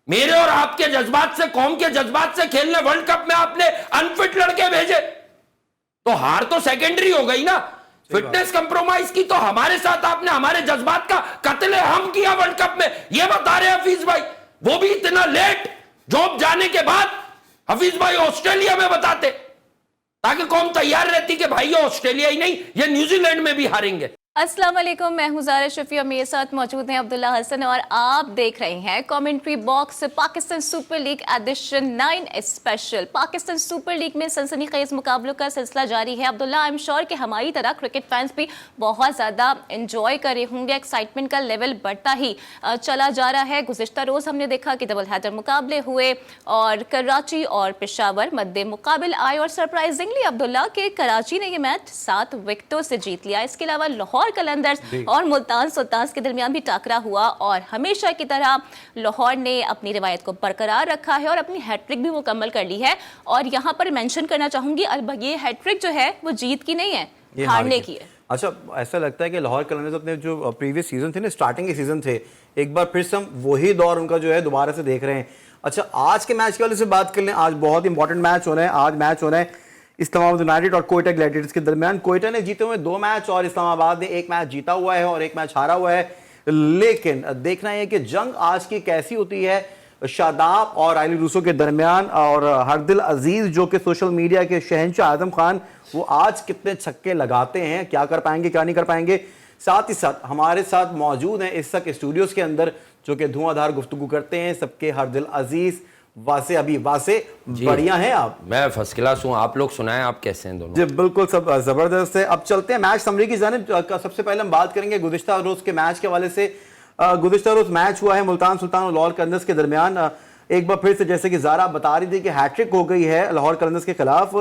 मेरे और आपके जज्बात से, कौम के जज्बात से खेलने वर्ल्ड कप में आपने अनफिट लड़के भेजे, तो हार तो सेकेंडरी हो गई ना। फिटनेस कंप्रोमाइज की तो हमारे साथ आपने हमारे जज्बात का कत्ले हम किया वर्ल्ड कप में, ये बता रहे हफीज भाई, वो भी इतना लेट, जॉब जाने के बाद। हफीज भाई ऑस्ट्रेलिया में बताते, ताकि कौम तैयार रहती कि भाई ये ऑस्ट्रेलिया ही नहीं, ये न्यूजीलैंड में भी हारेंगे। अस्सलाम वालेकुम, मैं हूं ज़ारा शफी और मेरे साथ मौजूद हैं अब्दुल्ला हसन और आप देख रहे हैं commentary box. Pakistan Super League edition 9 special. Pakistan Super League में सनसनीखेज मुकाबलों का सिलसिला जारी है। अब्दुल्ला, आई एम श्योर कि हमारी तरह क्रिकेट फैंस भी बहुत ज़्यादा इंजॉय कर रहे होंगे। एक्साइटमेंट का लेवल बढ़ता ही चला जा रहा है। गुज़िश्ता रोज़ हमने देखा कि डबल हेडर मुकाबले हुए और कराची और पेशावर मद्दे मुकाबिल आए और सरप्राइजिंगली अब्दुल्ला के कराची ने ये मैच 7 विकेटों से जीत लिया। इसके अलावा लाहौर कलंदर्स और मुल्तान सुल्तान्स के दरमियान भी टाकरा हुआ और हमेशा की तरह लाहौर ने अपनी रिवायत को बरकरार रखा है और अपनी हैट्रिक भी मुकम्मल कर ली है। और यहाँ पर मेंशन करना चाहूंगी, ये हैट्रिक जो है वो जीत की नहीं है, हारने की है। अच्छा, ऐसा लगता है कि लाहौर कलंदर्स अपने जो प्रीवियस सीजन थे ना, स्टार्टिंग के सीजन थे, एक बार फिर से हम वही दौर उनका जो है दोबारा से देख रहे हैं। अच्छा, आज के मैच के वाले से बात कर लें। आज बहुत इंपॉर्टेंट मैच हो रहे हैं। आज मैच हो रहे हैं इस्लामाबाद यूनाइटेड और कोयटा ग्लैडिएटर्स के दरमियान। कोयटा ने जीते हुए 2 मैच और इस्लामाबाद ने 1 मैच जीता हुआ है और 1 मैच हारा हुआ है। लेकिन देखना है कि जंग आज की कैसी होती है शादाब और आइली रूसो के दरमियान। और हरदिल अजीज जो कि सोशल मीडिया के शहंशाह आजम खान, वो आज कितने छक्के लगाते हैं, क्या कर पाएंगे क्या नहीं कर पाएंगे। साथ ही साथ हमारे साथ मौजूद हैं इस वक्त स्टूडियोज के अंदर जो कि धुआंधार गुफ्तगू करते हैं सबके हरदिल अजीज वासे। अभी वासे बढ़िया हैं आप? मैं फर्स्ट क्लास हूं, आप लोग सुनाएं, आप कैसे हैं दोनों? जी बिल्कुल, सब जबरदस्त है। अब चलते हैं मैच समरी की जानिब। सबसे पहले हम बात करेंगे गुज़िश्ता रोज के मैच के हवाले से। गुज़िश्ता रोज मैच हुआ है मुल्तान सुल्तान और लाहौर कलंदर्स के दरमियान। एक बार फिर से जैसे कि ज़ारा बता रही थी कि हैट्रिक हो गई है लाहौर कलंदर्स के खिलाफ।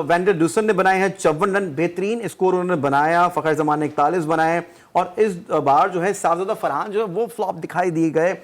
वेंडर डूसन ने बनाए हैं 54 रन, बेहतरीन स्कोर उन्होंने बनाया। फ़खर जमान ने 41 बनाए और इस बार जो है साफज़ादा फरहान जो है वो फ्लॉप दिखाई दिए गए।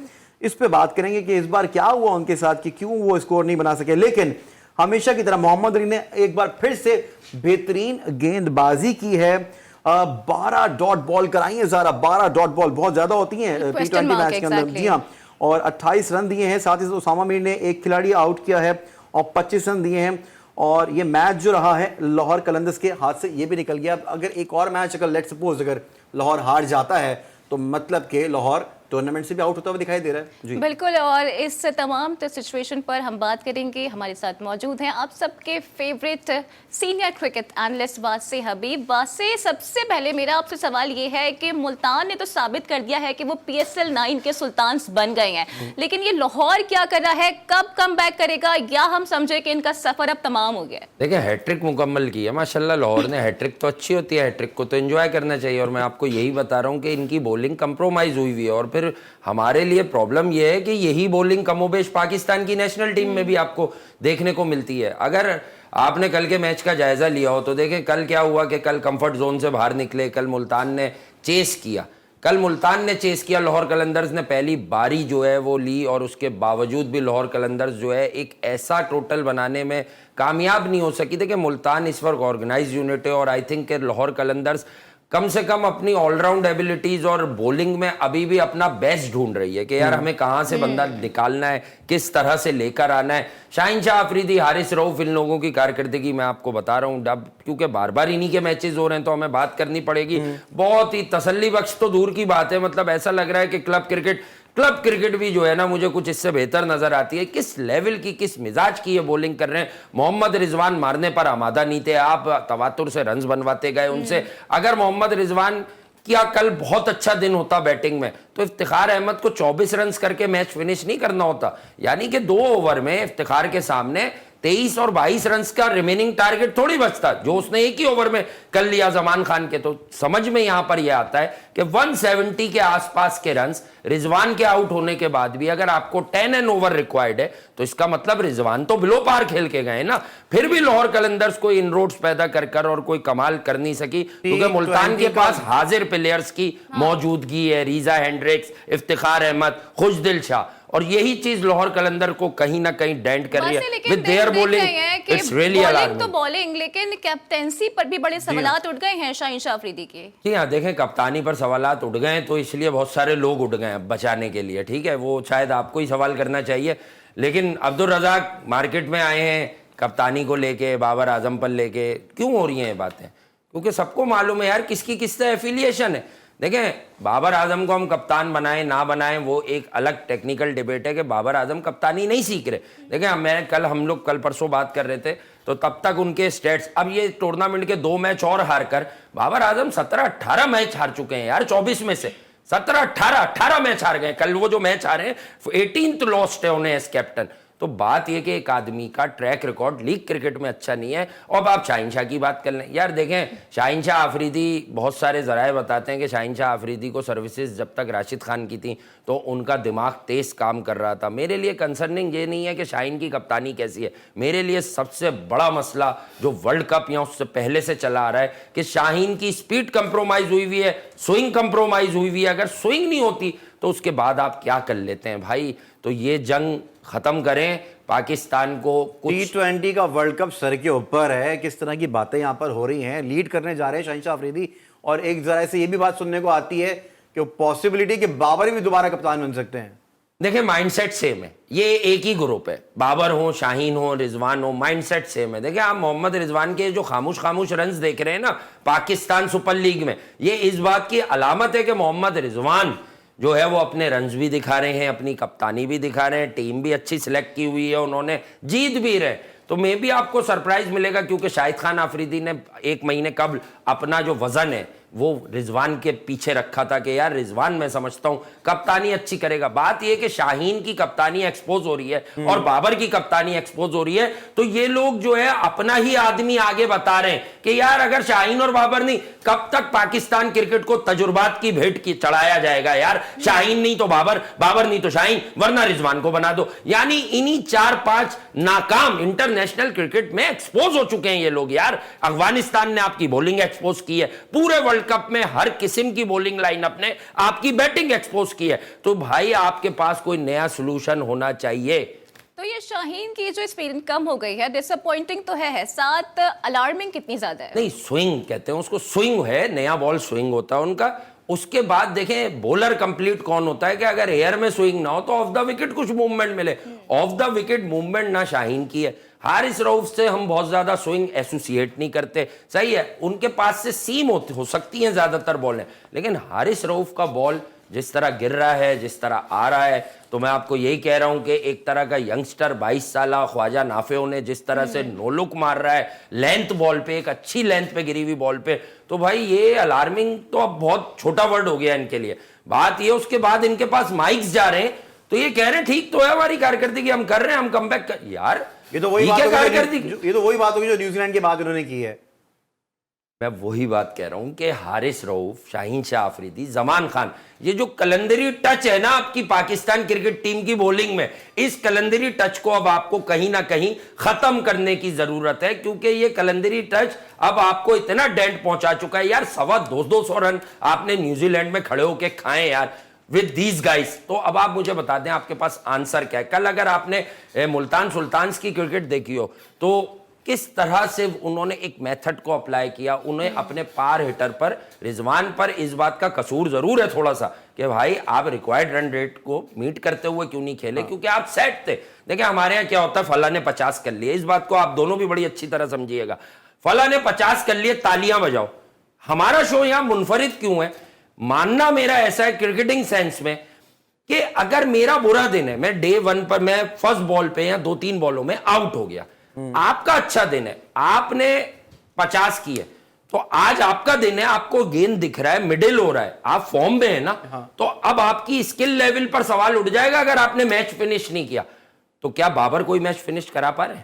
इस पे बात करेंगे कि इस बार क्या हुआ उनके साथ कि क्यों वो स्कोर नहीं बना सके। लेकिन हमेशा की तरह मोहम्मद अली ने एक बार फिर से बेहतरीन गेंदबाजी की है। 12 डॉट बॉल कराई है ज़ारा। 12 डॉट बॉल बहुत ज्यादा होती हैं T20 मैच के अंदर। जी हाँ, और 28 रन दिए हैं। साथ ही उसामा मीर ने एक खिलाड़ी आउट किया है और 25 रन दिए हैं। और ये मैच जो रहा है लाहौर कलंदर्स के हाथ से ये भी निकल गया। अगर एक और मैच अगर लेट्स सपोज अगर लाहौर हार जाता है तो मतलब कि लाहौर टूर्नामेंट से भी आउट होता हुआ दिखाई दे रहा है। जी बिल्कुल, और इस तमाम सिचुएशन पर हम बात करेंगे। हमारे साथ मौजूद हैं आप सबके फेवरेट सीनियर क्रिकेट एनालिस्ट वासे हबीब। वासे, सबसे पहले मेरा आपसे सवाल ये है कि मुल्तान ने तो साबित कर दिया है कि वो PSL 9 के सुल्तान्स बन गए हैं, लेकिन ये लाहौर क्या कर रहा है, कब कम बैक करेगा, या हम समझे कि इनका सफर अब तमाम हो गया? देखिए, हैट्रिक मुकम्मल की है माशाल्लाह लाहौर ने। हैट्रिक तो अच्छी होती है, हैट्रिक को तो एंजॉय करना चाहिए। और मैं आपको यही बता रहा हूँ कि इनकी बॉलिंग कंप्रोमाइज हुई हुई है। और फिर हमारे लिए प्रॉब्लम यह है कि यही बॉलिंग कमोबेश पाकिस्तान की नेशनल टीम में भी आपको देखने को मिलती है। अगर आपने कल के मैच का जायजा लिया हो तो देखें कल क्या हुआ कि कल कंफर्ट जोन से बाहर निकले। कल मुल्तान ने चेस किया, लाहौर कलंदर्स ने पहली बारी जो है वो ली और उसके बावजूद भी लाहौर कलंदर्स जो है एक ऐसा टोटल बनाने में कामयाब नहीं हो सकी। देखिए, मुल्तान इस वक्त ऑर्गेनाइज यूनिट है और आई थिंक कि लाहौर कलंदर्स कम से कम अपनी ऑलराउंड एबिलिटीज और बॉलिंग में अभी भी अपना बेस्ट ढूंढ रही है कि यार हमें कहां से बंदा निकालना है, किस तरह से लेकर आना है। शाहीन शाह अफरीदी, हारिस रऊफ, इन लोगों की कारकर्दगी मैं आपको बता रहा हूं। अब क्योंकि बार बार इन्हीं के मैचेस हो रहे हैं तो हमें बात करनी पड़ेगी। बहुत ही तसल्ली बख्श तो दूर की बात है, मतलब ऐसा लग रहा है कि क्लब क्रिकेट भी जो है ना मुझे कुछ इससे बेहतर नजर आती है। किस लेवल की, किस मिजाज की ये बॉलिंग कर रहे हैं। मोहम्मद रिजवान मारने पर आमादा नहीं थे, आप तवातुर से रन्स बनवाते गए उनसे। अगर मोहम्मद रिजवान क्या कल बहुत अच्छा दिन होता बैटिंग में तो इफ्तिखार अहमद को 24 रन्स करके मैच फिनिश नहीं करना होता। यानी कि 2 ओवर में इफ्तिखार के सामने 23 और 22 रन्स का रिमेनिंग टारगेट थोड़ी बचता जो उसने एक ही ओवर में कर लिया जमान खान के। तो समझ में यहां पर यह आता है कि 170 के आसपास के रन्स रिजवान के आउट होने के बाद भी अगर आपको 10 एंड ओवर रिक्वायर्ड है तो इसका मतलब रिजवान तो बिलो पार खेल के गए ना। फिर भी लाहौर कलंदर्स कोई इनरोड्स पैदा कर और कोई कमाल कर नहीं सकी क्योंकि मुल्तान के पास हाजिर प्लेयर्स की मौजूदगी है। रीजा हेंड्रिक्स, इफ्तिखार अहमद, खुशदिल शाह और यही चीज लाहौर कलंदर को कहीं ना कहीं डेंट कर रही है लेकिन with their bowling. It's really bowling तो बॉलिंग, लेकिन कैप्टेंसी पर भी बड़े सवालात उठ गए हैं शाहीन शाह अफरीदी के। जी हाँ, देखें कप्तानी पर सवालात उठ गए हैं तो इसलिए बहुत सारे लोग उठ गए हैं बचाने के लिए, ठीक है, वो शायद आपको ही सवाल करना चाहिए। लेकिन अब्दुल रज़ाक मार्केट में आए हैं कप्तानी को लेके, बाबर आजम पर लेके, क्यों हो रही हैं ये बातें? क्योंकि सबको मालूम है यार किसकी किससे एफिलिएशन है। देखें, बाबर आजम को हम कप्तान बनाएं ना बनाएं वो एक अलग टेक्निकल डिबेट है कि बाबर आजम कप्तानी नहीं सीख रहे। देखें, हम लोग कल परसों बात कर रहे थे तो तब तक उनके स्टेट्स, अब ये टूर्नामेंट के 2 मैच और हार कर बाबर आजम 17-18 मैच हार चुके हैं यार, 24 में से 17-18 मैच हार गए। कल वो जो मैच हारे हैं 18th लॉस्ट है उन्हें एज कैप्टन। तो बात यह कि एक आदमी का ट्रैक रिकॉर्ड लीग क्रिकेट में अच्छा नहीं है। और आप शाहीन शाह की बात कर लें यार, देखें शाहीन शाह आफरीदी, बहुत सारे जराए बताते हैं कि शाहीन शाह आफरीदी को सर्विसेज जब तक राशिद खान की थी तो उनका दिमाग तेज काम कर रहा था। मेरे लिए कंसर्निंग ये नहीं है कि शाहीन की कप्तानी कैसी है, मेरे लिए सबसे बड़ा मसला जो वर्ल्ड कप या उससे पहले से चला आ रहा है कि शाहीन की स्पीड कंप्रोमाइज हुई हुई है, स्विंग कंप्रोमाइज हुई हुई है। अगर स्विंग नहीं होती तो उसके बाद आप क्या कर लेते हैं भाई? तो ये जंग खत्म करें, पाकिस्तान को T20 का वर्ल्ड कप सर के ऊपर है। किस तरह की बातें यहाँ पर हो रही हैं, लीड करने जा रहे हैं शाहीन शाह अफरीदी। और एक जरा से ये भी बात सुनने को आती है कि पॉसिबिलिटी कि बाबर भी दोबारा कप्तान बन सकते हैं। देखिए, माइंडसेट सेम है, ये एक ही ग्रुप है, बाबर हो, शाहीन हो, रिजवान हो, माइंडसेट सेम है। देखिए, आप मोहम्मद रिजवान के जो खामोश खामोश रन्स देख रहे हैं ना पाकिस्तान सुपर लीग में, ये इस बात की अलामत है कि मोहम्मद रिजवान जो है वो अपने रन्स भी दिखा रहे हैं, अपनी कप्तानी भी दिखा रहे हैं, टीम भी अच्छी सिलेक्ट की हुई है, उन्होंने जीत भी रहे। तो मे भी आपको सरप्राइज मिलेगा क्योंकि शाहिद खान आफरीदी ने 1 महीने कबल अपना जो वजन है वो रिजवान के पीछे रखा था कि यार रिजवान मैं समझता हूं कप्तानी अच्छी करेगा। बात यह कि शाहीन की कप्तानी एक्सपोज हो रही है और बाबर की कप्तानी एक्सपोज हो रही है, तो ये लोग जो है अपना ही आदमी आगे बता रहे हैं कि यार अगर शाहीन और बाबर नहीं, कब तक पाकिस्तान क्रिकेट को तजुर्बात की भेंट की चढ़ाया जाएगा यार? शाहीन नहीं तो बाबर, बाबर नहीं तो शाहीन, वरना रिजवान को बना दो। यानी इन्हीं 4-5 नाकाम इंटरनेशनल क्रिकेट में एक्सपोज हो चुके हैं ये लोग यार। अफगानिस्तान ने आपकी बॉलिंग एक्सपोज की है, पूरे वर्ल्ड कप में हर किस्म की बॉलिंग लाइनअप ने आपकी बैटिंग एक्सपोज की है। तो भाई आपके पास कोई नया सॉल्यूशन होना चाहिए। तो ये शाहीन की जो स्पीड कम हो गई है, डिसअपॉइंटिंग तो है, साथ अलार्मिंग कितनी ज्यादा है? नहीं, स्विंग कहते हैं उसको, स्विंग है, नया बॉल स्विंग होता है उनका। उसके बाद देखें बॉलर कंप्लीट कौन होता है कि अगर एयर में स्विंग ना हो तो ऑफ द विकेट कुछ मूवमेंट मिले। ऑफ द विकेट मूवमेंट ना शाहीन की है, हारिस रऊफ से हम बहुत ज्यादा स्विंग एसोसिएट नहीं करते। सही है, उनके पास से सीम हो सकती हैं ज्यादातर बॉलें, लेकिन हारिस रऊफ का बॉल जिस तरह गिर रहा है, जिस तरह आ रहा है, तो मैं आपको यही कह रहा हूं कि एक तरह का यंगस्टर 22 साल ख्वाजा नाफे ने जिस तरह से नो लुक मार रहा है लेंथ बॉल पे, एक अच्छी लेंथ पे गिरी हुई बॉल पे, तो भाई ये अलार्मिंग तो अब बहुत छोटा वर्ड हो गया इनके लिए। बात ये, उसके बाद इनके पास माइक्स जा रहे हैं तो ये कह रहे हैं ठीक तो है हमारी कारकर्दगी, हम कर रहे हैं, हम कमबैक कर। यार ये तो वही बात होगी जो न्यूजीलैंड के बाद उन्होंने की है। मैं वही बात कह रहा हूं कि हारिस रऊफ, शाहीन शाह आफरीदी, जमान खान, ये जो कलंदरी टच है ना आपकी पाकिस्तान क्रिकेट टीम की बॉलिंग में, इस कलंदरी टच को अब आपको कहीं ना कहीं खत्म करने की जरूरत है, क्योंकि ये कलंदरी टच अब आपको इतना डेंट पहुंचा चुका है यार। 250 रन आपने न्यूजीलैंड में खड़े होके खाए यार विद दीज गाइस। तो अब आप मुझे बता दें आपके पास आंसर क्या है? कल अगर आपने मुल्तान सुल्तान्स की क्रिकेट देखी हो तो किस तरह से उन्होंने एक मेथड को अप्लाई किया। उन्हें अपने पार हिटर पर, रिजवान पर इस बात का कसूर जरूर है थोड़ा सा कि भाई आप रिक्वायर्ड रन रेट को मीट करते हुए क्यों नहीं खेले, क्योंकि आप सेट थे। देखिए हमारे यहाँ क्या होता है, फला ने 50 कर लिए, इस बात को आप दोनों भी बड़ी अच्छी तरह समझिएगा। फला ने 50 कर लिए, तालियां बजाओ। हमारा शो यहां मुनफरिद क्यों है? मानना मेरा ऐसा है क्रिकेटिंग सेंस में कि अगर मेरा बुरा दिन है, मैं डे 1 पर मैं फर्स्ट बॉल पे या 2-3 बॉलों में आउट हो गया, आपका अच्छा दिन है, आपने 50 की है, तो आज आपका दिन है, आपको गेंद दिख रहा है, मिडिल हो रहा है, आप फॉर्म में है ना, तो अब आपकी स्किल लेवल पर सवाल उठ जाएगा। अगर आपने मैच फिनिश नहीं किया तो क्या बाबर कोई मैच फिनिश करा पा रहे?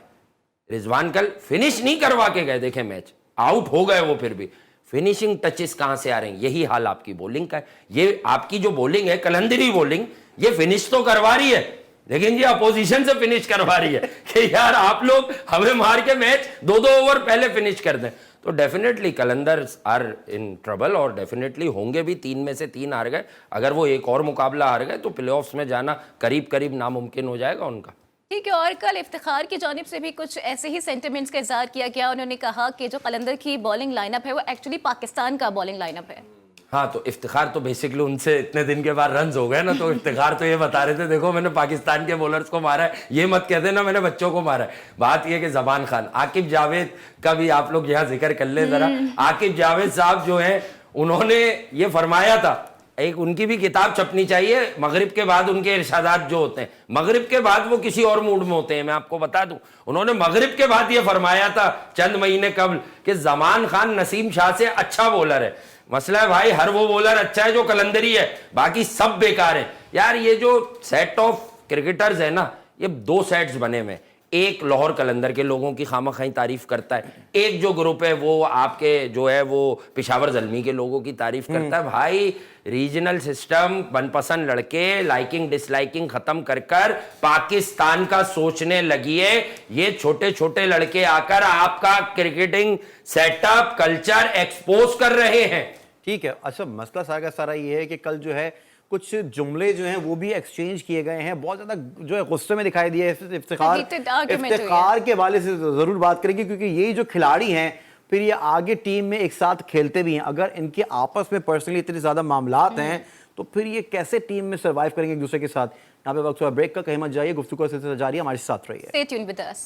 रिजवान कल फिनिश नहीं करवा के गए, देखें मैच आउट हो गए वो, फिर भी फिनिशिंग टचेस कहां से आ रहे हैं? यही हाल आपकी बॉलिंग का है। ये आपकी जो बॉलिंग है, कलंदरी बॉलिंग, ये फिनिश तो करवा रही है, लेकिन ये अपोजिशन से फिनिश करवा रही है कि यार आप लोग हमें मार के मैच 2-2 ओवर पहले फिनिश कर दें। तो definitely Qalandars are in trouble और डेफिनेटली होंगे भी। 3 में से 3 हार गए, अगर वो एक और मुकाबला हार गए तो प्लेऑफ्स में जाना करीब करीब नामुमकिन हो जाएगा उनका। ठीक है, और कल इफ्तिखार की जानिब से भी कुछ ऐसे ही सेंटिमेंट्स का इजहार किया गया। उन्होंने कहा कि जो कलंदर की बॉलिंग लाइनअप है वो एक्चुअली पाकिस्तान का बॉलिंग लाइनअप है। हाँ, तो इफ्तिखार तो बेसिकली उनसे इतने दिन के बाद रन्स हो गए ना, तो इफ्तिखार तो ये बता रहे थे देखो मैंने पाकिस्तान के बॉलर्स को मारा है, ये मत कहते ना मैंने बच्चों को मारा है। बात ये कि जबान खान, आकिब जावेद का भी आप लोग यहाँ जिक्र कर ले जरा। आकिब जावेद साहब जो है उन्होंने ये फरमाया था, एक उनकी भी किताब छपनी चाहिए, मगरिब के बाद उनके इरशादात जो होते हैं, मगरिब के बाद वो किसी और मूड में होते हैं। मैं आपको बता दूं, उन्होंने मगरिब के बाद ये फरमाया था चंद महीने कबल कि जमान खान नसीम शाह से अच्छा बॉलर है। मसला है भाई, हर वो बॉलर अच्छा है जो कलंदरी है, बाकी सब बेकार है। यार ये जो सेट ऑफ क्रिकेटर्स है ना, ये 2 सेट्स बने हुए, एक लाहौर कलंदर के लोगों की खामखाई तारीफ करता है, एक जो ग्रुप है वो आपके जो है वो पिशावर जल्मी के लोगों की तारीफ करता है। भाई रीजनल सिस्टम, मनपसंद लड़के, लाइकिंग डिसलाइकिंग खत्म कर कर पाकिस्तान का सोचने लगिए। ये छोटे छोटे लड़के आकर आपका क्रिकेटिंग सेटअप कल्चर एक्सपोज कर रहे हैं। ठीक है, अच्छा मसला सारा ये है कि कल जो है कुछ जुमले जो हैं वो भी एक्सचेंज किए गए हैं, बहुत ज्यादा जो है गुस्से में दिखाई दिए। इफ्तिखार के वाले से जरूर बात करेंगे क्योंकि यही जो खिलाड़ी हैं फिर ये आगे टीम में एक साथ खेलते भी हैं। अगर इनके आपस में पर्सनली इतने ज्यादा मामलात हैं तो फिर ये कैसे टीम में सर्वाइव करेंगे एक दूसरे के साथ। यहाँ पे वक्त हुआ ब्रेक का, कहीं मत जाइए, गुफ्तगू का सिलसिला जारी है, हमारे साथ रहिए। Stay tuned with us.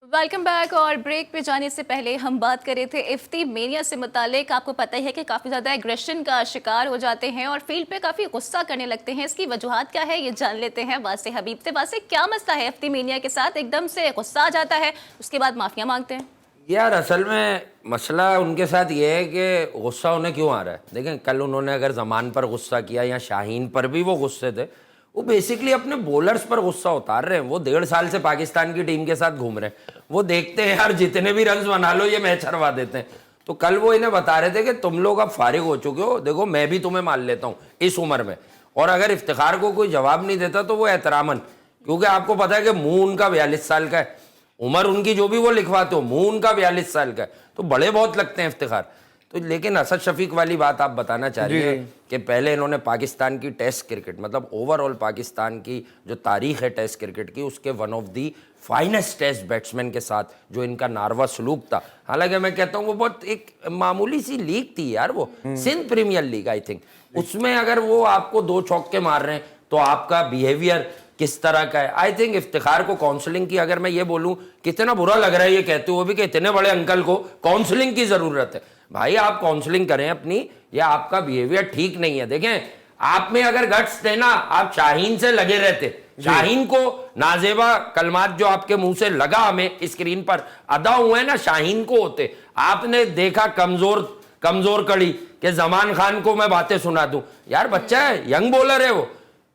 Welcome back. और ब्रेक पे जाने से पहले हम बात कर रहे थे इफ्ती मेनिया से मुतालिक। आपको पता ही है कि काफ़ी ज़्यादा एग्रेशन का शिकार हो जाते हैं और फील्ड पे काफ़ी गुस्सा करने लगते हैं। इसकी वजूहात क्या है ये जान लेते हैं वासे हबीब से। वासे, क्या मसला है इफ्ती मेनिया के साथ? एकदम से गुस्सा आ जाता है, उसके बाद माफिया मांगते हैं। यार असल में मसला उनके साथ ये है कि गुस्सा उन्हें क्यों आ रहा है। देखें, कल उन्होंने अगर जमान पर गुस्सा किया या शाहीन पर भी वो गुस्से थे, वो बेसिकली अपने बॉलर्स पर गुस्सा उतार रहे हैं। वो 1.5 साल से पाकिस्तान की टीम के साथ घूम रहे हैं, वो देखते हैं यार जितने भी रन बना लो ये मैच हरवा देते हैं। तो कल वो इन्हें बता रहे थे कि तुम लोग अब फारिग हो चुके हो, देखो मैं भी तुम्हें मान लेता हूँ इस उम्र में। और अगर इफ्तिखार को कोई जवाब नहीं देता तो वो एहतरामन, क्योंकि आपको पता है कि मुंह उनका 42 साल का है, उम्र उनकी जो भी वो लिखवाते हो मुंह उनका 42 साल का है, तो बड़े बहुत लगते हैं इफ्तिखार। तो लेकिन असद शफीक वाली बात आप बताना चाह रही है कि पहले इन्होंने पाकिस्तान की टेस्ट क्रिकेट, मतलब ओवरऑल पाकिस्तान की जो तारीख है टेस्ट क्रिकेट की, उसके one of the finest test batsman के साथ जो इनका नारवा सलूक था। हालांकि मैं कहता हूँ वो बहुत एक मामूली सी लीग थी यार, वो Sindh Premier League I think, उसमें अगर वो आपको 2 चौके मार रहे हैं तो आपका बिहेवियर किस तरह का है। आई थिंक इफ्तिखार को काउंसलिंग की, अगर मैं ये बोलूं कितना बुरा लग रहा है ये कहते हुए भी कि इतने बड़े अंकल को काउंसलिंग की जरूरत है। भाई आप काउंसलिंग करें अपनी, या आपका बिहेवियर ठीक नहीं है। देखें, आप में अगर गट्स थे ना, आप शाहीन से लगे रहते, शाहीन को नाजेबा कलमात जो आपके मुंह से लगा हमें स्क्रीन पर अदा हुए ना, शाहीन को होते। आपने देखा कमजोर कड़ी कि जमान खान को मैं बातें सुना दूं, यार बच्चा है, यंग बॉलर है, वो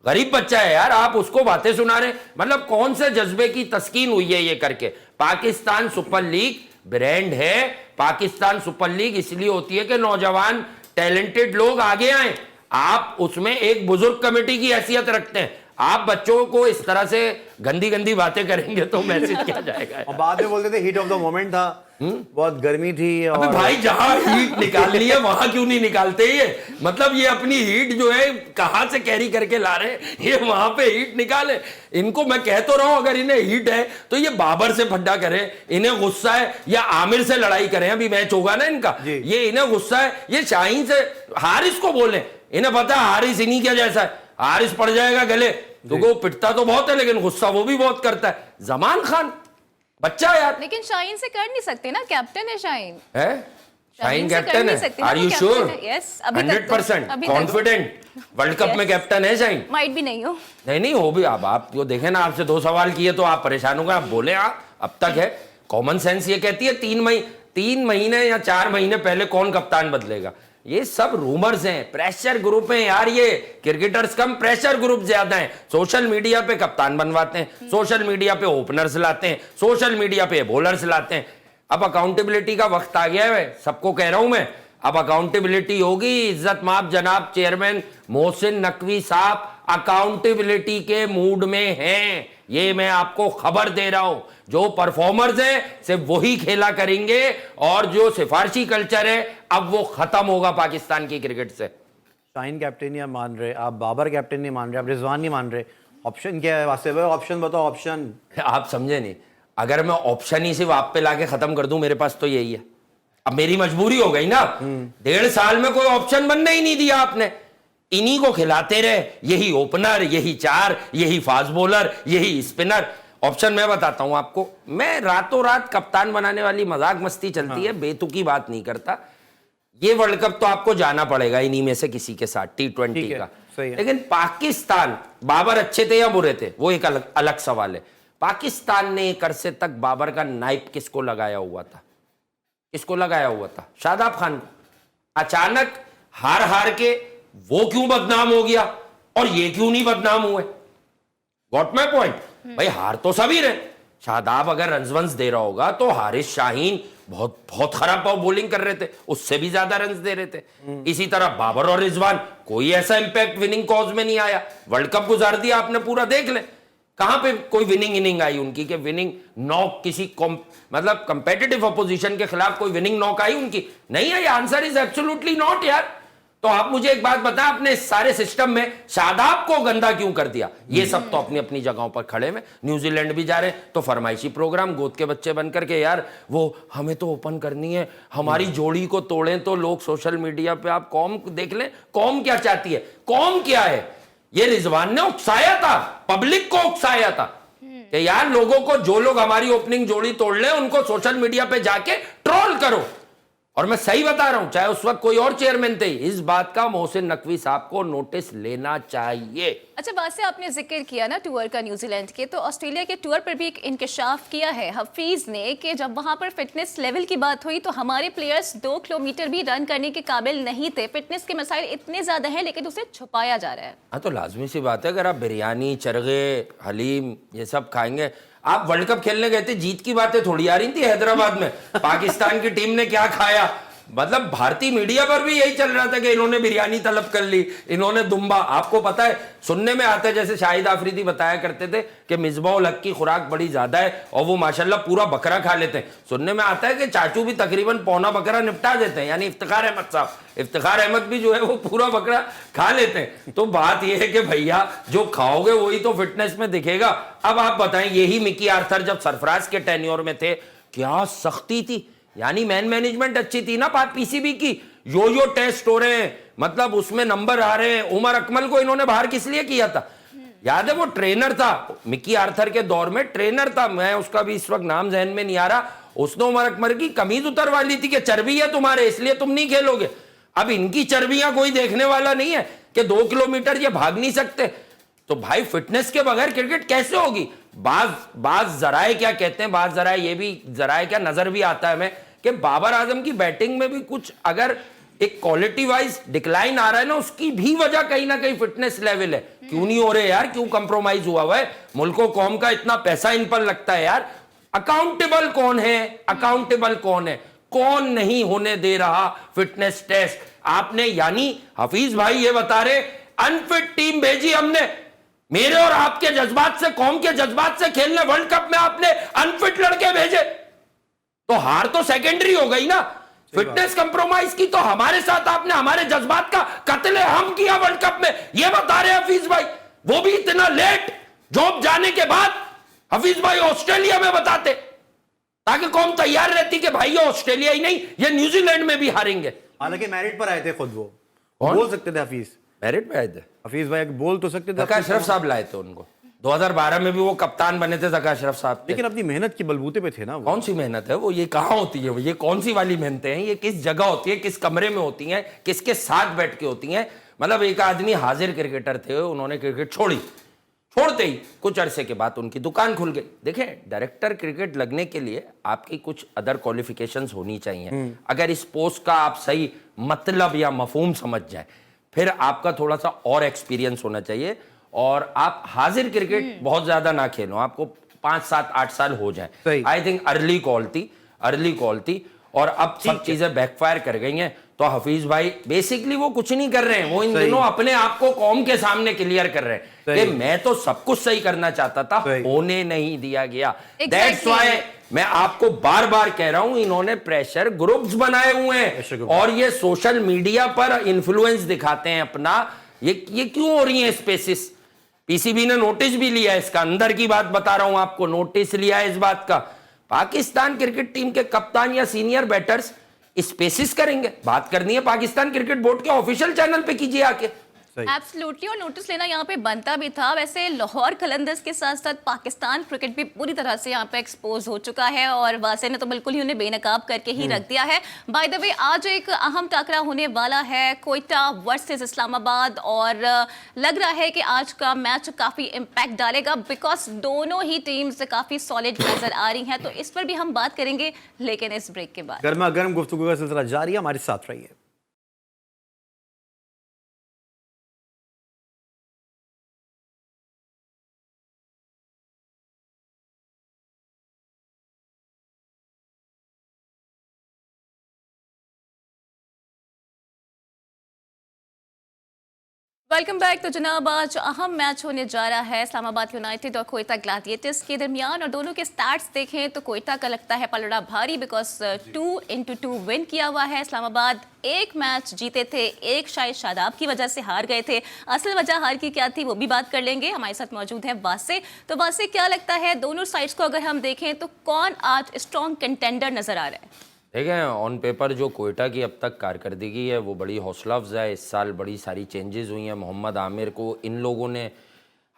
गरीब बच्चा है यार, आप उसको बातें सुना रहे। मतलब कौन से जज्बे की तस्कीन हुई है ये करके। पाकिस्तान सुपर लीग ब्रांड है, पाकिस्तान सुपर लीग इसलिए होती है कि नौजवान टैलेंटेड लोग आगे आए। आप उसमें एक बुजुर्ग कमेटी की हैसियत रखते हैं, आप बच्चों को इस तरह से गंदी गंदी बातें करेंगे तो मैसेज क्या जाएगा। और बाद में बोलते थे हीट ऑफ द मोमेंट था, बहुत गर्मी थी। और भाई जहां हीट निकालनी है वहां क्यों नहीं निकालते ये, मतलब ये अपनी हीट जो है कहां से कैरी करके ला रहे हैं, ये वहां पे हीट निकाले। इनको मैं कह तो रहा हूं अगर इन्हें हीट है तो ये बाबर से फड्डा करें, इन्हें गुस्सा है या आमिर से लड़ाई करें, अभी मैच होगा ना इनका, ये इन्हें गुस्सा है ये शाहीन से हारिस को बोले, इन्हें पता है हारिस इन्हीं के जैसा है, हारिस पड़ जाएगा गले, तो वो पिटता तो बहुत है लेकिन गुस्सा वो भी बहुत करता है। जमान खान बच्चा यार, लेकिन शाहीन से कर नहीं सकते ना, कैप्टन है शाहीन। है शाहीन कैप्टन है, are you sure? Yes, 100% confident World Cup में कैप्टन है शाहीन? माइट भी नहीं हो, नहीं हो भी। आप जो देखे ना, आपसे 2 सवाल किए तो आप परेशान हो गए, आप बोले अब तक है। कॉमन सेंस ये कहती है 3 महीने या 4 महीने पहले कौन कप्तान बदलेगा, ये सब रूमर्स हैं, प्रेशर ग्रुप हैं यार। ये क्रिकेटर्स कम, प्रेशर ग्रुप ज्यादा है। सोशल मीडिया पे कप्तान बनवाते हैं, सोशल मीडिया पे ओपनर्स लाते हैं, सोशल मीडिया पे बॉलर्स लाते हैं। अब अकाउंटेबिलिटी का वक्त आ गया है, सबको कह रहा हूं मैं, अब अकाउंटेबिलिटी होगी। इज्जत माप जनाब चेयरमैन मोहसिन नकवी साहब अकाउंटेबिलिटी के मूड में हैं, ये मैं आपको खबर दे रहा हूं। जो परफॉर्मर्स हैं सिर्फ वही खेला करेंगे, और जो सिफारशी कल्चर है अब वो खत्म होगा पाकिस्तान की क्रिकेट से। शाहीन कैप्टन नहीं मान रहे आप, बाबर कैप्टन नहीं मान रहे आप, रिजवान नहीं मान रहे, ऑप्शन क्या है वास्ते भाई? ऑप्शन बताओ, ऑप्शन। आप समझे नहीं, अगर मैं ऑप्शन ही सिर्फ आप पे लाके खत्म कर दूं, मेरे पास तो यही है। अब मेरी मजबूरी हो गई ना, 1.5 साल में कोई ऑप्शन बनने ही नहीं दिया आपने, इन्हीं को खिलाते रहे, यही ओपनर, यही 4, यही फास्ट बॉलर, यही स्पिनर। ऑप्शन मैं बताता हूं आपको, मैं रातों रात कप्तान बनाने वाली मजाक मस्ती चलती है, बेतुकी बात नहीं करता। ये वर्ल्ड कप तो आपको जाना पड़ेगा इन्हीं में से किसी के साथ, T20 का। लेकिन पाकिस्तान, बाबर अच्छे थे या बुरे थे वो एक अलग सवाल है। पाकिस्तान ने एक अरसे तक बाबर का नाइप किसको लगाया हुआ था? किसको लगाया हुआ था? शादाब खान को। अचानक हार हार के वो क्यों बदनाम हो गया और ये क्यों नहीं बदनाम हुए? Got my point? भाई हार तो सभी रहे। शादाब अगर रन्स वंस दे रहा होगा तो हारिस शाहीन बहुत बहुत खराब बॉलिंग कर रहे थे, उससे भी ज्यादा रन्स दे रहे थे। इसी तरह बाबर और रिजवान, कोई ऐसा इंपैक्ट विनिंग कॉज में नहीं आया। वर्ल्ड कप गुजार दिया आपने पूरा, देख ले कहां पे कोई विनिंग इनिंग आई उनकी, कि विनिंग नॉक किसी मतलब कंपेटिटिव अपोजिशन के खिलाफ कोई विनिंग नॉक आई उनकी? नहीं है। आंसर इज एब्सोल्युटली नॉट यार। तो आप मुझे एक बात बताएं, आपने इस सारे सिस्टम में शादाब को गंदा क्यों कर दिया? ये सब तो अपनी अपनी जगहों पर खड़े में। न्यूजीलैंड भी जा रहे हैं तो फरमाइशी प्रोग्राम, गोद के बच्चे बन करके, यार वो हमें तो ओपन करनी है, हमारी जोड़ी को तोड़ें तो लोग सोशल मीडिया पे, आप कौम देख लें, कौम क्या चाहती है, कौम क्या है। ये रिजवान ने उकसाया था, पब्लिक को उकसाया था कि यार लोगों को, जो लोग हमारी ओपनिंग जोड़ी तोड़ ले उनको सोशल मीडिया पे जाके ट्रोल करो। और मैं सही बता रहा हूं, चाहे उस वक्त कोई और चेयरमैन थे, इस बात का मोहसिन नकवी साहब को नोटिस लेना चाहिए। अच्छा, बात से आपने जिक्र किया ना टूर का न्यूजीलैंड के, तो ऑस्ट्रेलिया के टूर पर भी एक इंकशाफ किया है हफीज ने कि जब वहां पर फिटनेस लेवल की बात हुई तो हमारे प्लेयर्स 2 किलोमीटर भी रन करने के काबिल नहीं थे। फिटनेस के मसाइल इतने ज्यादा हैं लेकिन उसे छुपाया जा रहा है। हाँ तो लाजमी सी बात है, अगर आप बिरयानी, चरगे, हलीम ये सब खाएंगे। आप वर्ल्ड कप खेलने गए थे, जीत की बातें थोड़ी आ रही थी हैदराबाद में। पाकिस्तान की टीम ने क्या खाया, मतलब भारतीय मीडिया पर भी यही चल रहा था कि इन्होंने बिरयानी तलब कर ली, इन्होंने दुम्बा। आपको पता है, सुनने में आता है, जैसे शाहिद आफरीदी बताया करते थे कि मिसबाउल हक की खुराक बड़ी ज्यादा है और वो माशाल्लाह पूरा बकरा खा लेते हैं। सुनने में आता है कि चाचू भी तकरीबन पौना बकरा निपटा देते हैं, यानी इफ्तिखार अहमद साहब, इफ्तिखार अहमद भी जो है वो पूरा बकरा खा लेते हैं। तो बात यह है कि भैया जो खाओगे वही तो फिटनेस में दिखेगा। अब आप बताएं, यही मिकी आर्थर जब सरफराज के टेन्योर में थे, क्या सख्ती थी, यानी मैन मैनेजमेंट अच्छी थी ना पीसीबी की। यो टेस्ट हो रहे हैं, मतलब उसमें नंबर आ रहे हैं। उमर अकमल को इन्होंने बाहर किस लिए किया था? याद है, वो ट्रेनर था, मिकी आर्थर के दौर में ट्रेनर था, मैं उसका भी इस वक्त नाम जहन में नहीं आ रहा। उसने उमर अकमल की कमीज उतरवा ली थी कि चर्बी है तुम्हारे, इसलिए तुम नहीं खेलोगे। अब इनकी चर्बियां कोई देखने वाला नहीं है कि 2 किलोमीटर ये भाग नहीं सकते। तो भाई फिटनेस के बगैर क्रिकेट कैसे होगी? बाज जराए क्या कहते हैं, बाज जराए ये भी जराए क्या नजर भी आता है हमें कि बाबर आजम की बैटिंग में भी कुछ अगर एक क्वालिटी वाइज डिक्लाइन आ रहा है ना, उसकी भी वजह कहीं ना कहीं फिटनेस लेवल है। क्यों नहीं हो रहे यार, क्यों कंप्रोमाइज हुआ हुआ है? मुल्को कौम का इतना पैसा इन पर लगता है यार, अकाउंटेबल कौन है? अकाउंटेबल कौन है? कौन नहीं होने दे रहा फिटनेस टेस्ट? आपने, यानी हफीज भाई ये बता रहे अनफिट टीम भेजी हमने, मेरे और आपके जज्बात से, कौम के जज्बात से खेलने वर्ल्ड कप में आपने अनफिट लड़के भेजे, तो हार तो सेकेंडरी हो गई ना। फिटनेस कंप्रोमाइज की तो हमारे साथ आपने हमारे जज्बात का कत्ले हम किया वर्ल्ड कप में, ये बता रहे हफीज भाई, वो भी इतना लेट, जॉब जाने के बाद। हफीज भाई ऑस्ट्रेलिया में बताते ताकि कौम तैयार रहती कि भाई ये ऑस्ट्रेलिया ही नहीं, ये न्यूजीलैंड में भी हारेंगे। हालांकि मेरिट पर आए थे खुद, वो बोल सकते थे हफीज, मेरिट पे आए थे हफीज भाई बोल तो सकते थे। जका अशरफ साहब लाए थे उनको, 2012 में भी वो कप्तान बने थे जका अशरफ साहब, लेकिन अपनी मेहनत की बलबूते पे थे ना वो। कौन सी मेहनत है वो? ये कहाँ होती है? ये कौन सी वाली मेहनतें हैं? ये किस जगह होती है, किस कमरे में होती हैं, किसके साथ बैठ के होती हैं? मतलब एक आदमी हाजिर क्रिकेटर थे, उन्होंने क्रिकेट छोड़ते ही कुछ अरसे के बाद उनकी दुकान खुल गई। देखें, डायरेक्टर क्रिकेट लगने के लिए आपकी कुछ अदर क्वालिफिकेशंस होनी चाहिए। अगर इस पोस्ट का आप सही मतलब या मफहूम समझ जाए, फिर आपका थोड़ा सा और एक्सपीरियंस होना चाहिए और आप हाजिर क्रिकेट बहुत ज्यादा ना खेलो, आपको 5, 7, 8 साल हो जाए। आई थिंक अर्ली कॉल थी और अब सब चीजें बैकफायर कर गई हैं। तो हफीज भाई बेसिकली वो कुछ नहीं कर रहे हैं, वो इन दिनों अपने आप को कौम के सामने क्लियर कर रहे हैं कि मैं तो सब कुछ सही करना चाहता था, होने नहीं दिया गया। दैट्स व्हाई मैं आपको बार बार कह रहा हूं, इन्होंने प्रेशर ग्रुप्स बनाए हुए हैं और ये सोशल मीडिया पर इन्फ्लुएंस दिखाते हैं अपना। ये क्यों हो रही है स्पेसिस? पीसीबी ने नोटिस भी लिया है इसका, अंदर की बात बता रहा हूं आपको, नोटिस लिया है इस बात का। पाकिस्तान क्रिकेट टीम के कप्तान या सीनियर बैटर्स स्पेसिस करेंगे, बात करनी है पाकिस्तान क्रिकेट बोर्ड के ऑफिशियल चैनल पे कीजिए आके। एब्सोल्युटली, और नोटिस लेना यहाँ पे बनता भी था। वैसे लाहौर कलंदर्स के साथ साथ पाकिस्तान क्रिकेट भी पूरी तरह से यहाँ पे एक्सपोज हो चुका है और वासे ने तो बिल्कुल ही उन्हें बेनकाब करके ही रख दिया है। बाय द वे, आज एक अहम टाकरा होने वाला है, क्वेटा वर्सेस इस्लामाबाद, और लग रहा है कि आज का मैच काफी इम्पैक्ट डालेगा बिकॉज दोनों ही टीम्स काफी सॉलिड नजर आ रही हैं। तो इस पर भी हम बात करेंगे, लेकिन इस ब्रेक के बाद। गर्मा गर्म गुफ्तगू का सिलसिला जारी है, हमारे साथ रहिए। Welcome back. तो जनाब, आज अहम मैच होने जा रहा है इस्लामाबाद यूनाइटेड और क्वेटा ग्लैडिएटर्स के दरमियान, और दोनों के स्टार्ट्स देखें तो क्वेटा का लगता है पलड़ा भारी बिकॉज 2-2 विन किया हुआ है। इस्लामाबाद एक मैच जीते थे, एक शायद शादाब की वजह से हार गए थे। असल वजह हार की क्या थी वो भी बात कर लेंगे। हमारे साथ मौजूद है वासे। तो वासे, क्या लगता है दोनों साइड्स को अगर हम देखें तो कौन आज स्ट्रॉन्ग कंटेंडर नजर आ रहा है? देखें, ऑन पेपर जो क्वेटा की अब तक कारकर्दगी है वो बड़ी हौसला अफजा है। इस साल बड़ी सारी चेंजेस हुई हैं। मोहम्मद आमिर को इन लोगों ने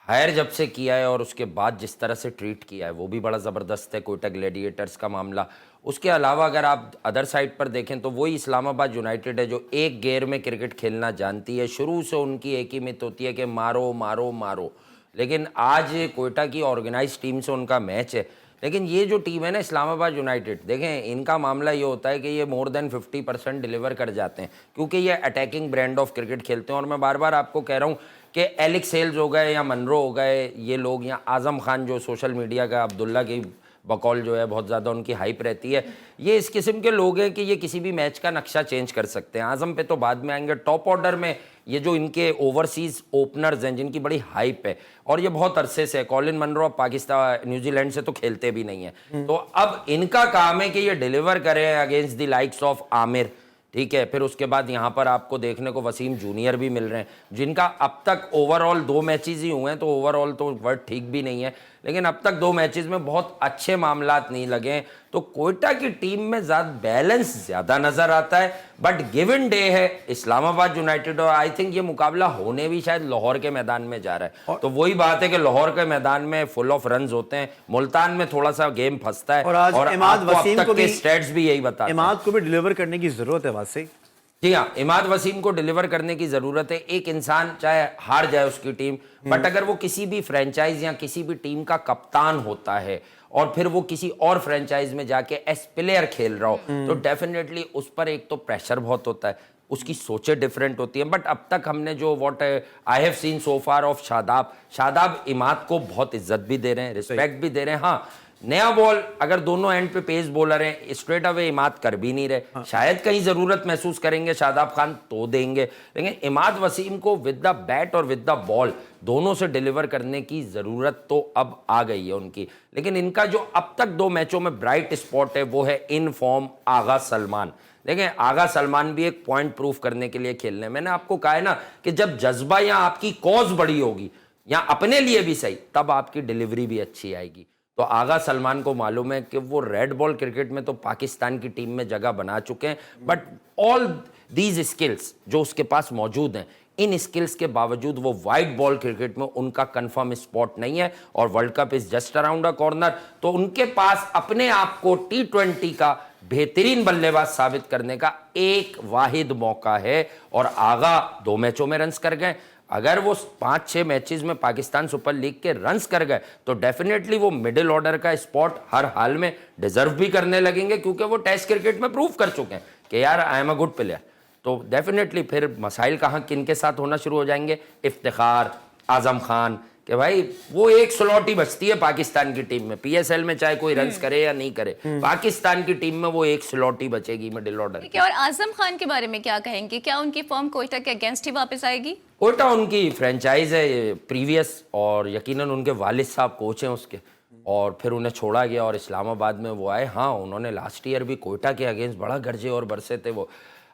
हायर जब से किया है और उसके बाद जिस तरह से ट्रीट किया है वो भी बड़ा ज़बरदस्त है, क्वेटा ग्लैडिएटर्स का मामला। उसके अलावा अगर आप अदर साइड पर देखें तो वही इस्लामाबाद यूनाइटेड है जो एक गेयर में क्रिकेट खेलना जानती है। शुरू से उनकी एक ही मित होती है कि मारो मारो मारो, लेकिन आज क्वेटा की ऑर्गेनाइज टीम से उनका मैच है। लेकिन ये जो टीम है ना इस्लामाबाद यूनाइटेड, देखें इनका मामला ये होता है कि ये मोर देन 50% डिलीवर कर जाते हैं क्योंकि ये अटैकिंग ब्रांड ऑफ क्रिकेट खेलते हैं। और मैं बार बार आपको कह रहा हूँ कि एलेक्स हेल्स हो गए या मनरो हो गए, ये लोग, या आज़म खान जो सोशल मीडिया का अब्दुल्ला की बकौल जो है बहुत ज़्यादा उनकी हाइप रहती है, ये इस किस्म के लोग हैं कि ये किसी भी मैच का नक्शा चेंज कर सकते हैं। आज़म पे तो बाद में आएंगे। टॉप ऑर्डर में ये जो इनके ओवरसीज़ ओपनर्स हैं जिनकी बड़ी हाइप है और ये बहुत अरसे से, कॉलिन मनरो पाकिस्तान न्यूजीलैंड से तो खेलते भी नहीं है, तो अब इनका काम है कि ये डिलीवर करें against the likes of Aamir, ठीक है। फिर उसके बाद यहाँ पर आपको देखने को वसीम जूनियर भी मिल रहे हैं जिनका अब तक ओवरऑल 2 मैचेस ही हुए हैं, तो ओवरऑल तो वर्ड ठीक भी नहीं है, लेकिन अब तक 2 मैचेस में बहुत अच्छे मामलात नहीं लगे। तो क्वेटा की टीम में बैलेंस ज़्यादा नज़र आता है, बट गिवन डे है इस्लामाबाद यूनाइटेड और आई थिंक ये मुकाबला होने भी शायद लाहौर के मैदान में जा रहा है। तो वही बात है कि लाहौर के मैदान में फुल ऑफ रन्स होते हैं, मुल्तान में थोड़ा सा गेम फंसता है। और आज इमाद वसीम को भी, स्टैट्स भी यही बताते हैं, इमाद को भी डिलीवर करने की जरूरत है वासे। जी हाँ, इमाद वसीम को डिलीवर करने की ज़रूरत है। एक इंसान चाहे हार जाए उसकी टीम, बट अगर वो किसी भी फ्रेंचाइज या किसी भी टीम का कप्तान होता है और फिर वो किसी और फ्रेंचाइज में जाके एस प्लेयर खेल रहा हो तो डेफिनेटली उस पर एक तो प्रेशर बहुत होता है, उसकी सोचें डिफरेंट होती हैं। बट अब तक हमने जो what I have seen so far of Shadab Imad को बहुत इज्जत भी दे रहे हैं, रिस्पेक्ट भी दे रहे हैं। हाँ, नया बॉल अगर दोनों एंड पे पेस बॉलर हैं, स्ट्रेट अवे इमाद कर भी नहीं रहे, शायद कहीं जरूरत महसूस करेंगे शादाब खान तो देंगे, लेकिन इमाद वसीम को विद द बैट और विद द बॉल दोनों से डिलीवर करने की जरूरत तो अब आ गई है उनकी। लेकिन इनका जो अब तक 2 मैचों में ब्राइट स्पॉट है वो है इन फॉर्म आगा सलमान। देखें, आगा सलमान भी एक पॉइंट प्रूफ करने के लिए खेल रहे हैं। मैंने आपको कहा है ना कि जब जज्बा या आपकी कॉज बड़ी होगी या अपने लिए भी सही, तब आपकी डिलीवरी भी अच्छी आएगी। तो आगा सलमान को मालूम है कि वो रेड बॉल क्रिकेट में तो पाकिस्तान की टीम में जगह बना चुके हैं, बट ऑल दीज स्किल्स जो उसके पास मौजूद हैं, इन स्किल्स के बावजूद वो वाइट बॉल क्रिकेट में उनका कंफर्म स्पॉट नहीं है और world cup is just around a corner. तो उनके पास अपने आप को T20 का बेहतरीन बल्लेबाज साबित करने का एक वाहिद मौका है और आगा 2 मैचों में रन्स कर गए। अगर वो 5-6 मैचेस में पाकिस्तान सुपर लीग के रन्स कर गए तो डेफिनेटली वो मिडिल ऑर्डर का स्पॉट हर हाल में डिजर्व भी करने लगेंगे, क्योंकि वो टेस्ट क्रिकेट में प्रूव कर चुके हैं कि यार I am a good player. तो डेफिनेटली फिर मसाइल कहाँ किन के साथ होना शुरू हो जाएंगे, इफ्तिखार, आजम खान, कि भाई वो एक स्लॉट ही बचती है पाकिस्तान की टीम में। पीएसएल में चाहे कोई रन्स करे या नहीं करे, पाकिस्तान की टीम में वो एक स्लॉट ही बचेगी मिडिल ऑर्डर। ठीक है, और आजम खान के बारे में क्या कहेंगे? क्या उनकी फॉर्म कोयटा के अगेंस्ट ही वापस आएगी? कोयटा उनकी फ्रेंचाइज है प्रीवियस, और यकीनन उनके वालिद साहब कोच हैं उसके, और फिर उन्हें छोड़ा गया और इस्लामाबाद में वो आए। हाँ, उन्होंने लास्ट ईयर भी कोयटा के अगेंस्ट बड़ा गरजे और बरसे थे। वो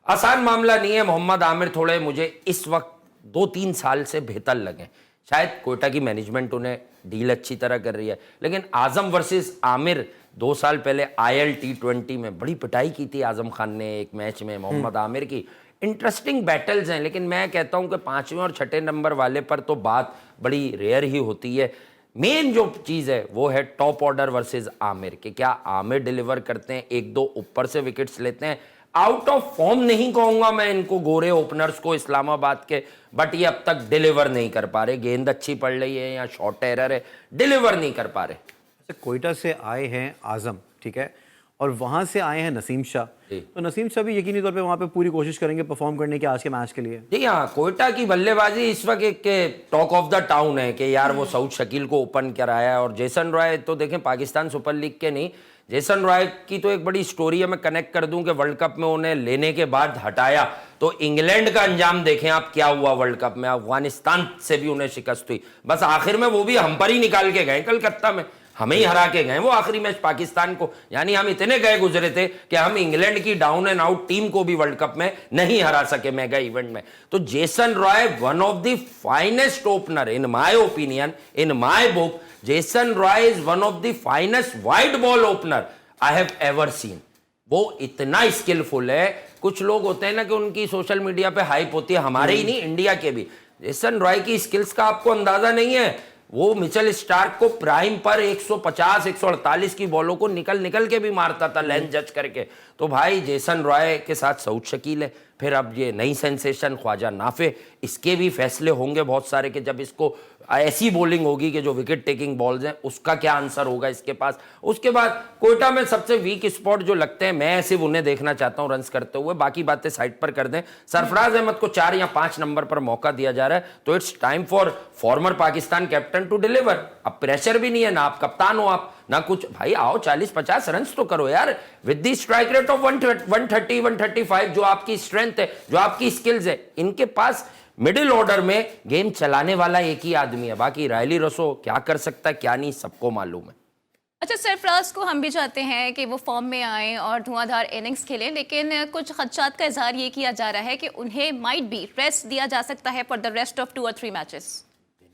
आसान मामला नहीं है। मोहम्मद आमिर थोड़े मुझे इस वक्त 2-3 साल से बेहतर लगे, शायद कोयटा की मैनेजमेंट उन्हें डील अच्छी तरह कर रही है, लेकिन आजम वर्सेस आमिर 2 साल पहले IL T20 में बड़ी पिटाई की थी आजम खान ने एक मैच में मोहम्मद आमिर की। इंटरेस्टिंग बैटल्स हैं, लेकिन मैं कहता हूं कि 5वें और 6ठे नंबर वाले पर तो बात बड़ी रेयर ही होती है। मेन जो चीज़ है वो है टॉप ऑर्डर वर्सेस आमिर, कि क्या आमिर डिलीवर करते हैं, 1-2 ऊपर से विकेट्स लेते हैं। आउट ऑफ फॉर्म नहीं कहूंगा मैं इनको, गोरे ओपनर्स को इस्लामाबाद के, बट ये अब तक डिलीवर नहीं कर पा रहे। गेंद अच्छी पड़ रही है या शॉर्ट एरर है, डिलीवर नहीं कर पा रहे। अच्छा, कोयटा से आए हैं आजम, ठीक है, और वहां से आए हैं नसीम शाह, तो नसीम शाह भी यकीनी तौर पे वहां पे पूरी कोशिश करेंगे परफॉर्म करने की आज के मैच के लिए। जी हाँ, कोयटा की बल्लेबाजी इस वक्त एक टॉक ऑफ द टाउन है कि यार वो सऊद शकील को ओपन कराया, और जेसन रॉय तो देखें पाकिस्तान सुपर लीग के नहीं, जेसन रॉय की तो एक बड़ी स्टोरी है। मैं कनेक्ट कर दूं कि वर्ल्ड कप में उन्हें लेने के बाद हटाया तो इंग्लैंड का अंजाम देखें आप क्या हुआ वर्ल्ड कप में। अफगानिस्तान से भी उन्हें शिकस्त हुई, बस आखिर में वो भी हम पर ही निकाल के गए कलकत्ता में, हमें ही हरा के गए वो आखिरी मैच पाकिस्तान को। यानी हम इतने गए गुजरे थे कि हम इंग्लैंड की डाउन एंड आउट टीम को भी वर्ल्ड कप में नहीं हरा सके मेगा इवेंट में। तो Jason Roy one of the finest opener in my opinion, in my book Jason Roy is one of the finest wide ball opener I have ever seen. वो इतना skilful है। कुछ लोग होते हैं ना कि उनकी सोशल मीडिया पे हाइप होती है, हमारे ही नहीं इंडिया के भी। जेसन रॉय की स्किल्स का आपको अंदाजा नहीं है। वो मिचेल स्टार्क को प्राइम पर 150-148 की बॉलों को निकल के भी मारता था लेंथ जज करके। तो भाई जेसन रॉय के साथ सऊद शकील है, फिर अब ये नई सेंसेशन ख्वाजा नाफे, इसके भी फैसले होंगे बहुत सारे कि जब इसको ऐसी बॉलिंग होगी कि जो विकेट टेकिंग बॉल्स हैं उसका क्या आंसर होगा इसके पास। उसके बाद कोयटा में सबसे वीक स्पॉट जो लगते हैं, मैं सिर्फ उन्हें देखना चाहता हूं रन्स करते हुए, बाकी बातें साइड पर कर दें। सरफराज अहमद को 4 या 5 नंबर पर मौका दिया जा रहा है, तो it's time for former Pakistan captain to deliver. अब प्रेशर भी नहीं है, ना आप कप्तान हो आप ना कुछ, भाई आओ 40-50 रन तो करो यार with the strike rate of 130-135, जो आपकी स्ट्रेंथ है, जो आपकी स्किल्स है। इनके पास मिडिल ऑर्डर में गेम चलाने वाला एक ही आदमी है, बाकी रायली रसो क्या कर सकता है क्या नहीं सबको मालूम है। अच्छा, सरफराज को हम भी चाहते हैं कि वो फॉर्म में आए और धुआंधार इनिंग्स खेलें, लेकिन कुछ खदशात का इजहार ये किया जा रहा है कि उन्हें माइट बी रेस्ट दिया जा सकता है फॉर द रेस्ट ऑफ 2 और 3 मैचेस।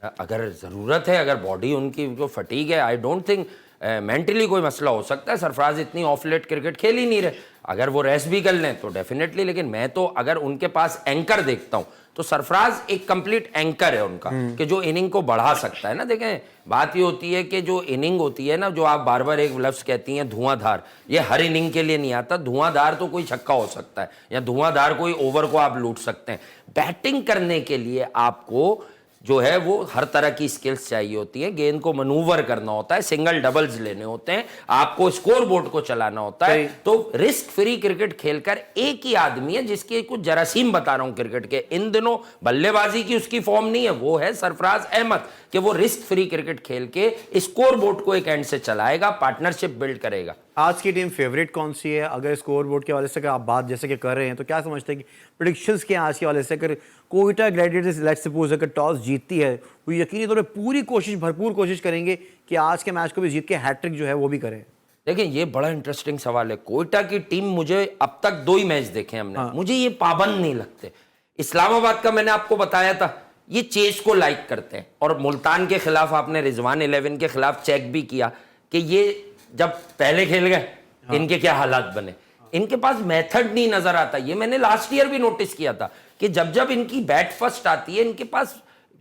अगर जरूरत है, अगर बॉडी उनकी जो फटीग है, आई डोंट थिंक मेंटली कोई मसला हो सकता है। सरफराज इतनी ऑफ लेट क्रिकेट खेल ही नहीं रहे, अगर वो रेस्ट भी कर लें तो डेफिनेटली। लेकिन मैं तो अगर उनके पास एंकर देखता हूं तो सरफराज एक कंप्लीट एंकर है उनका, कि जो इनिंग को बढ़ा सकता है ना। देखें बात ये होती है कि जो इनिंग होती है ना, जो आप बार बार एक लफ्ज कहती हैं धुआंधार, ये हर इनिंग के लिए नहीं आता। धुआंधार तो कोई छक्का हो सकता है या धुआंधार कोई ओवर को आप लूट सकते हैं। बैटिंग करने के लिए आपको जो है वो हर तरह की स्किल्स चाहिए होती है। गेंद को मनूवर करना होता है, सिंगल डबल्स लेने होते हैं, आपको स्कोर बोर्ड को चलाना होता है। तो रिस्क फ्री क्रिकेट खेलकर एक ही आदमी है जिसकी कुछ जरासीम बता रहा हूं क्रिकेट के, इन दिनों बल्लेबाजी की उसकी फॉर्म नहीं है, वो है सरफराज अहमद, कि वो रिस्क फ्री क्रिकेट खेल के स्कोर बोर्ड को एक एंड से चलाएगा, पार्टनरशिप बिल्ड करेगा। आज की टीम फेवरेट कौन सी है? अगर स्कोर बोर्ड के हवाले से आप बात जैसे कि कर रहे हैं तो क्या समझते हैं कि प्रेडिक्शंस के आज के हवाले से? अगर कोयटा ग्लैडिएटर्स लेट्स सपोज अगर टॉस जीतती है, वो यकीनी तौर पर पूरी कोशिश, भरपूर कोशिश करेंगे कि आज के मैच को भी जीत के हैट्रिक जो है वो भी करें। देखिए ये बड़ा इंटरेस्टिंग सवाल है। कोयटा की टीम, मुझे अब तक 2 ही मैच देखे हमने, मुझे ये पाबंद नहीं लगते। इस्लामाबाद का मैंने आपको बताया था, ये चेस को लाइक करते हैं, और मुल्तान के खिलाफ आपने रिजवान 11 के खिलाफ चेक भी किया कि ये जब पहले खेल गए इनके क्या हालात बने। इनके पास मेथड नहीं नजर आता। ये मैंने लास्ट ईयर भी नोटिस किया था कि जब जब इनकी बैट फर्स्ट आती है, इनके पास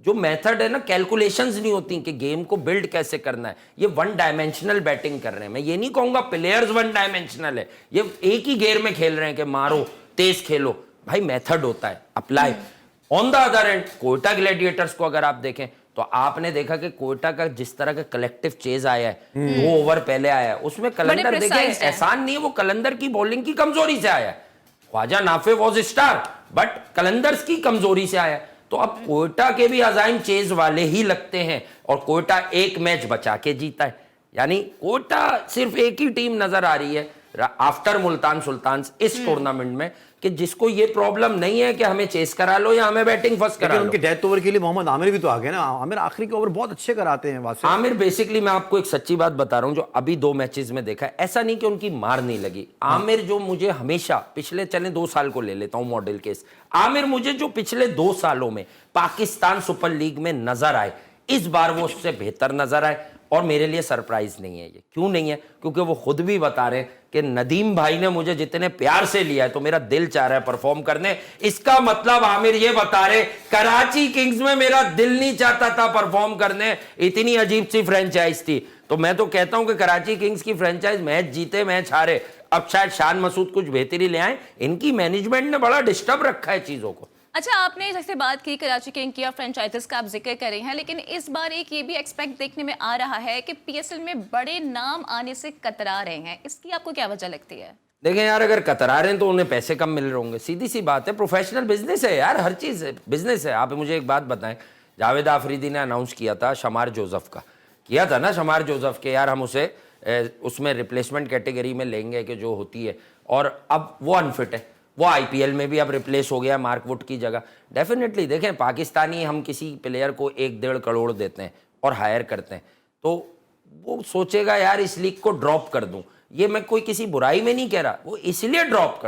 जो मेथड है ना, कैलकुलेशंस नहीं होती कि गेम को बिल्ड कैसे करना है। ये 1 डायमेंशनल बैटिंग कर रहे हैं। मैं ये नहीं कहूंगा प्लेयर्स 1 डायमेंशनल है, ये एक ही गेयर में खेल रहे हैं कि मारो तेज खेलो। भाई मेथड होता है, apply. On the other and Quetta Gladiators को अगर आप देखें तो आपने देखा कि कोयटा का जिस तरह का कलेक्टिव चेज आया है, 2 ओवर पहले आया है, उसमें कलंदर देखें एहसान नहीं है, वो कलंदर की बॉलिंग की कमजोरी से आया है। Khawaja Nafay was star but Qalandars की कमजोरी से आया। तो अब कोयटा के भी अजाइम चेज वाले ही लगते हैं और कोयटा एक मैच बचा के जीता है। यानी कोयटा सिर्फ एक ही टीम नजर आ रही है आफ्टर मुल्तान सुल्तान इस टूर्नामेंट में कि जिसको ये प्रॉब्लम नहीं है कि हमें चेस करा लो या हमें बैटिंग फर्स्ट करा लो। उनके डेथ ओवर के लिए मोहम्मद आमिर भी तो आ गए ना। आमिर आखिरी के ओवर बहुत अच्छे कराते हैं। वासिफ आमिर बेसिकली मैं आपको एक सच्ची बात बता रहा हूं जो अभी 2 मैचेस में देखा है, ऐसा नहीं कि उनकी मार नहीं लगी। आमिर जो मुझे हमेशा पिछले चले 2 साल को ले लेता हूं मॉडल केस, आमिर मुझे जो पिछले 2 सालों में पाकिस्तान सुपर लीग में नजर आए, इस बार वो उससे बेहतर नजर आए। और मेरे लिए सरप्राइज नहीं है ये। क्यों नहीं है? क्योंकि वो खुद भी बता रहे हैं कि नदीम भाई ने मुझे जितने प्यार से लिया है तो मेरा दिल चाह रहा है परफॉर्म करने। इसका मतलब आमिर ये बता रहे कराची किंग्स में मेरा दिल नहीं चाहता था परफॉर्म करने, इतनी अजीब सी फ्रेंचाइज थी। तो मैं तो कहता हूं कि कराची किंग्स की फ्रेंचाइज मैच जीते मैच हारे, अब शायद शान मसूद कुछ बेहतरी ले आए। इनकी मैनेजमेंट ने बड़ा डिस्टर्ब रखा है चीजों को। अच्छा, आपने जैसे बात की कराची किंग की और फ्रेंचाइजेस का आप जिक्र कर रहे हैं, लेकिन इस बार एक ये भी एक्सपेक्ट देखने में आ रहा है कि पीएसएल में बड़े नाम आने से कतरा रहे हैं। इसकी आपको क्या वजह लगती है? देखें यार, अगर कतरा रहे हैं तो उन्हें पैसे कम मिल रहे होंगे, सीधी सी बात है। प्रोफेशनल बिजनेस है यार, हर चीज़ बिजनेस है। आप मुझे एक बात बताएं, जावेद आफरीदी ने अनाउंस किया था शमार जोसेफ का, किया था ना शमार जोसेफ के, यार हम उसे उसमें रिप्लेसमेंट कैटेगरी में लेंगे कि जो होती है, और अब वो अनफिट है, वो आईपीएल में भी अब रिप्लेस हो गया मार्क वुड की जगह। डेफिनेटली देखें, पाकिस्तानी हम किसी प्लेयर को 1-1.5 करोड़ देते हैं और हायर करते हैं तो वो सोचेगा यार इस लीग को ड्रॉप कर दूं। ये मैं कोई किसी बुराई में नहीं कह रहा, वो इसलिए ड्रॉप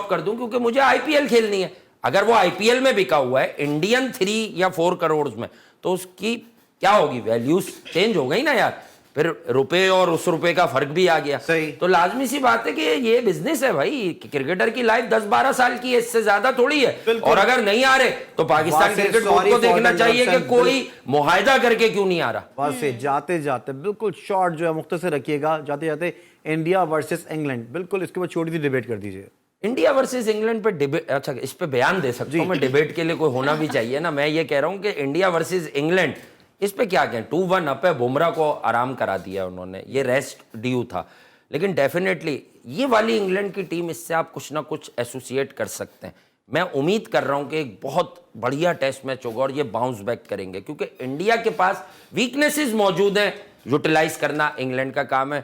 कर दूं क्योंकि मुझे आईपीएल खेलनी है। अगर वो आईपीएल में बिका हुआ है इंडियन 3 या 4 करोड़ में, तो उसकी क्या होगी, वैल्यूज चेंज हो गई ना यार। फिर रुपए और उस रुपए का फर्क भी आ गया। सही। तो लाजमी सी बात है कि ये बिजनेस है भाई। क्रिकेटर की लाइफ 10-12 साल की है, इससे ज्यादा थोड़ी है। और अगर नहीं आ रहे तो पाकिस्तान क्रिकेट बोर्ड को देखना चाहिए कि कोई मुआहदा करके क्यों नहीं आ रहा। बस जाते जाते बिल्कुल शॉर्ट जो है मुख्तसर रखिएगा, जाते जाते इंडिया वर्सेस इंग्लैंड, बिल्कुल इसके बाद छोटी सी डिबेट कर दीजिए। इंडिया वर्सेस इंग्लैंड पे डिबेट, अच्छा इस पे बयान दे सकता हूं मैं, डिबेट के लिए कोई होना भी चाहिए ना। मैं ये कह रहा हूं कि इंडिया वर्सेस इंग्लैंड, इस पे क्या कहें, 2-1 अप है, बुमराह को आराम करा दिया उन्होंने, ये रेस्ट ड्यू था। लेकिन डेफिनेटली ये वाली इंग्लैंड की टीम, इससे आप कुछ ना कुछ एसोसिएट कर सकते हैं। मैं उम्मीद कर रहा हूं कि एक बहुत बढ़िया टेस्ट मैच होगा और ये बाउंस बैक करेंगे, क्योंकि इंडिया के पास वीकनेसेस मौजूद हैं, यूटिलाइज करना इंग्लैंड का काम है।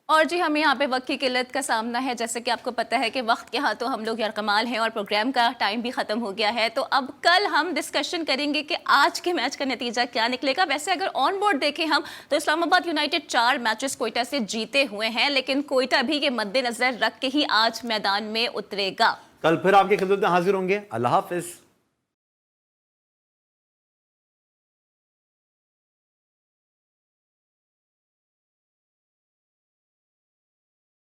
और जी, हमें यहाँ पे वक्त की किल्लत का सामना है। जैसे कि आपको पता है कि वक्त के हाथों हम लोग यरकमाल हैं और प्रोग्राम का टाइम भी ख़त्म हो गया है। तो अब कल हम डिस्कशन करेंगे कि आज के मैच का नतीजा क्या निकलेगा। वैसे अगर ऑन बोर्ड देखें हम तो इस्लामाबाद यूनाइटेड 4 मैचेस कोयटा से जीते हुए हैं, लेकिन कोयटा भी ये मद्देनजर रख के ही आज मैदान में उतरेगा। कल फिर आपकी खिदमत में हाजिर होंगे। अल्लाह हाफिज।